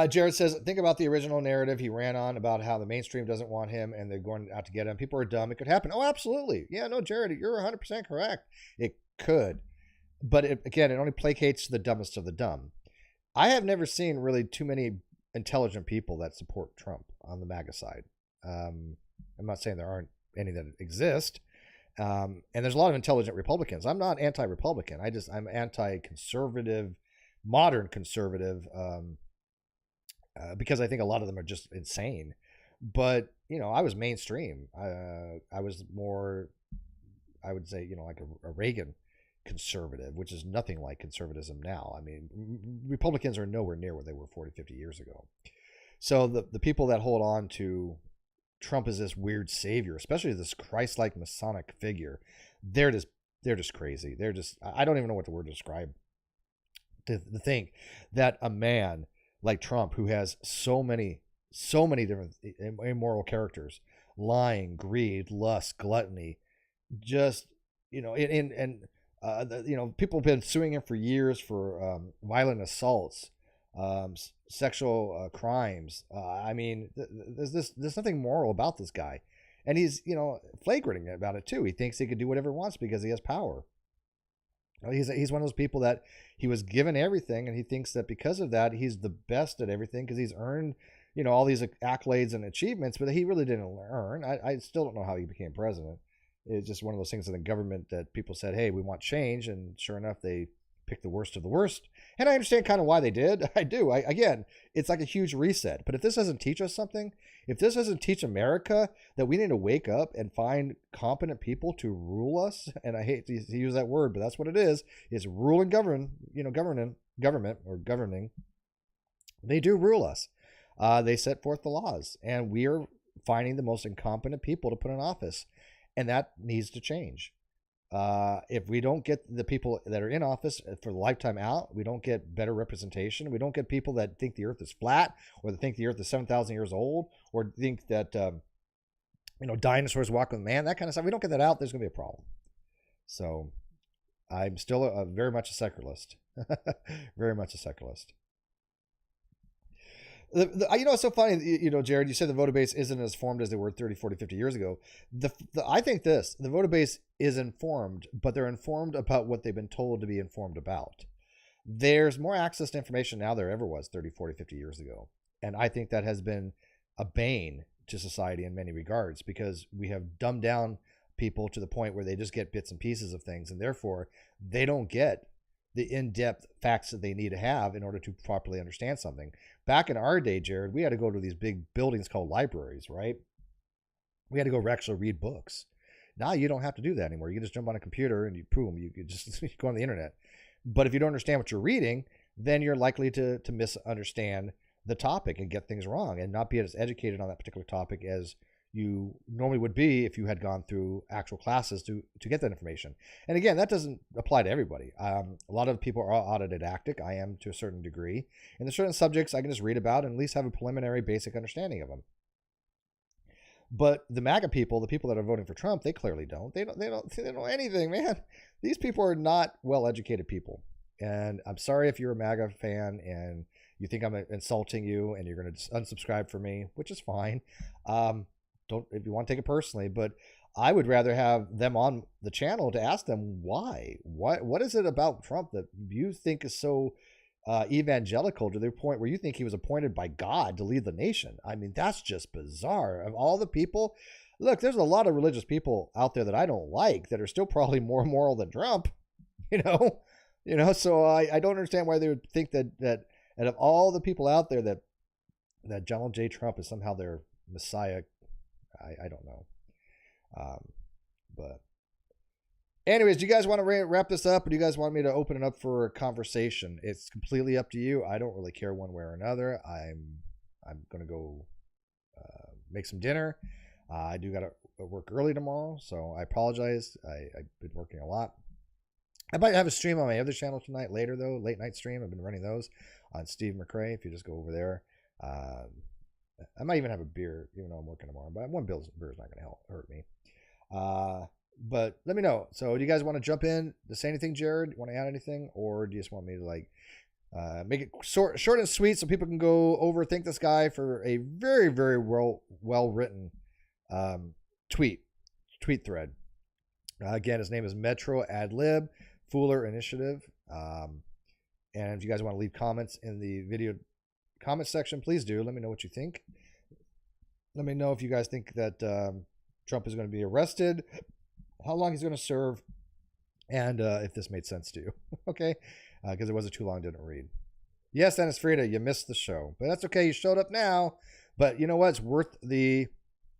Jared says, think about the original narrative he ran on about how the mainstream doesn't want him and they're going out to get him. People are dumb. It could happen. Oh, absolutely. Yeah, no, Jared, you're 100% correct. It could. But it only placates the dumbest of the dumb. I have never seen really too many intelligent people that support Trump on the MAGA side. I'm not saying there aren't any that exist. And there's a lot of intelligent Republicans. I'm not anti-Republican. I'm anti-conservative, modern conservative, because I think a lot of them are just insane. But, I was mainstream. I was more, I would say, like a Reagan conservative, which is nothing like conservatism now. I mean, Republicans are nowhere near where they were 40, 50 years ago. So the people that hold on to Trump as this weird savior, especially this Christ-like Masonic figure, they're just crazy. I don't even know what the word to describe. To think that a man like Trump, who has so many different immoral characters, lying, greed, lust, gluttony, just people have been suing him for years for violent assaults sexual crimes. I mean, there's nothing moral about this guy, and he's flagrant about it too. He thinks he could do whatever he wants because he has power. He's one of those people that he was given everything, and he thinks that because of that he's the best at everything because he's earned all these accolades and achievements, but he really didn't earn. I still don't know how he became president. It's just one of those things in the government that people said, hey, we want change, and sure enough they picked the worst of the worst. And I understand kind of why they did. I do. Again, it's like a huge reset. But if this doesn't teach us something, if this doesn't teach America that we need to wake up and find competent people to rule us, and I hate to use that word, but that's what it is rule and govern, governing. They do rule us. They set forth the laws, and we are finding the most incompetent people to put in office, and that needs to change. If we don't get the people that are in office for the lifetime out, we don't get better representation. We don't get people that think the earth is flat, or that think the earth is 7,000 years old, or think that, dinosaurs walk with man, that kind of stuff. We don't get that out, there's going to be a problem. So I'm still very much a secularist. Very much a secularist. It's so funny, Jared, you said the voter base isn't as formed as they were 30, 40, 50 years ago. I think the voter base is informed, but they're informed about what they've been told to be informed about. There's more access to information now than there ever was 30, 40, 50 years ago. And I think that has been a bane to society in many regards, because we have dumbed down people to the point where they just get bits and pieces of things, and therefore they don't get the in-depth facts that they need to have in order to properly understand something. Back in our day, Jared, we had to go to these big buildings called libraries, right? We had to go actually read books. Now you don't have to do that anymore. You can just jump on a computer and you could just go on the internet. But if you don't understand what you're reading, then you're likely to misunderstand the topic and get things wrong and not be as educated on that particular topic as you normally would be if you had gone through actual classes to get that information. And again, that doesn't apply to everybody. A lot of people are autodidactic. I am to a certain degree. And there's certain subjects I can just read about and at least have a preliminary basic understanding of them. But the MAGA people, the people that are voting for Trump, they clearly don't. They don't know anything, man. These people are not well-educated people. And I'm sorry if you're a MAGA fan and you think I'm insulting you and you're going to unsubscribe for me, which is fine. Don't, if you want to take it personally, but I would rather have them on the channel to ask them why. What is it about Trump that you think is so evangelical to the point where you think he was appointed by God to lead the nation? I mean, that's just bizarre. Of all the people, look, there's a lot of religious people out there that I don't like that are still probably more moral than Trump. So I don't understand why they would think that out of all the people out there that Donald J. Trump is somehow their messiah. I don't know. But anyways, do you guys want to wrap this up, or do you guys want me to open it up for a conversation? It's completely up to you. I don't really care one way or another. I'm going to go make some dinner. I do got to work early tomorrow, so I apologize. I've been working a lot. I might have a stream on my other channel tonight later, though. Late night stream. I've been running those on Steve McRae. If you just go over there. I might even have a beer, even though I'm working tomorrow. But one beer is not going to hurt me. But let me know. So do you guys want to jump in to say anything, Jared? Want to add anything? Or do you just want me to make it short and sweet so people can go overthink this guy for a very, very well written tweet thread? Again, his name is Metro Adlib Fooler Initiative. And if you guys want to leave comments in the video comment section, please do. Let me know what you think. Let me know if you guys think that Trump is going to be arrested, how long he's going to serve, and if this made sense to you. Okay? Because it wasn't too long, didn't read. Yes, Dennis Frieda, you missed the show. But that's okay. You showed up now. But you know what? It's worth the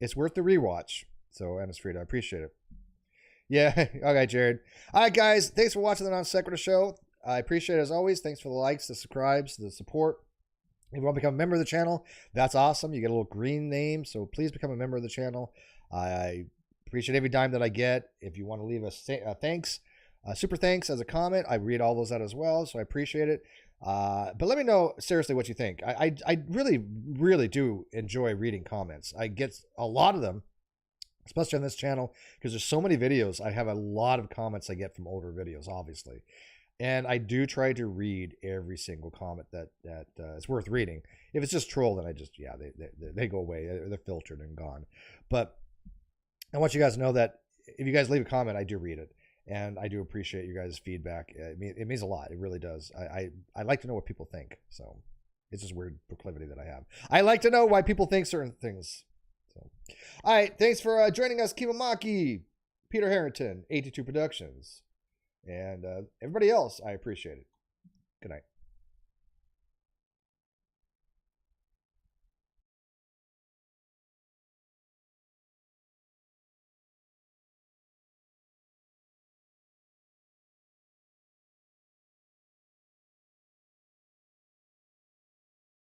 rewatch. So, Dennis Frieda, I appreciate it. Yeah. Okay, Jared. All right, guys. Thanks for watching the Non-Sequitur Show. I appreciate it as always. Thanks for the likes, the subscribes, the support. If you want to become a member of the channel, that's awesome. You get a little green name, so please become a member of the channel. I appreciate every dime that I get. If you want to leave a thanks, super thanks as a comment, I read all those out as well, so I appreciate it. But let me know seriously what you think. I really, really do enjoy reading comments. I get a lot of them, especially on this channel, because there's so many videos. I have a lot of comments I get from older videos, obviously. And I do try to read every single comment that is worth reading. If it's just troll, then I just, yeah, they go away. They're filtered and gone. But I want you guys to know that if you guys leave a comment, I do read it. And I do appreciate you guys' feedback. It means a lot. It really does. I like to know what people think. So it's just weird proclivity that I have. I like to know why people think certain things. So, all right. Thanks for joining us, Kimamaki, Peter Harrington, 82 Productions. And everybody else, I appreciate it. Good night.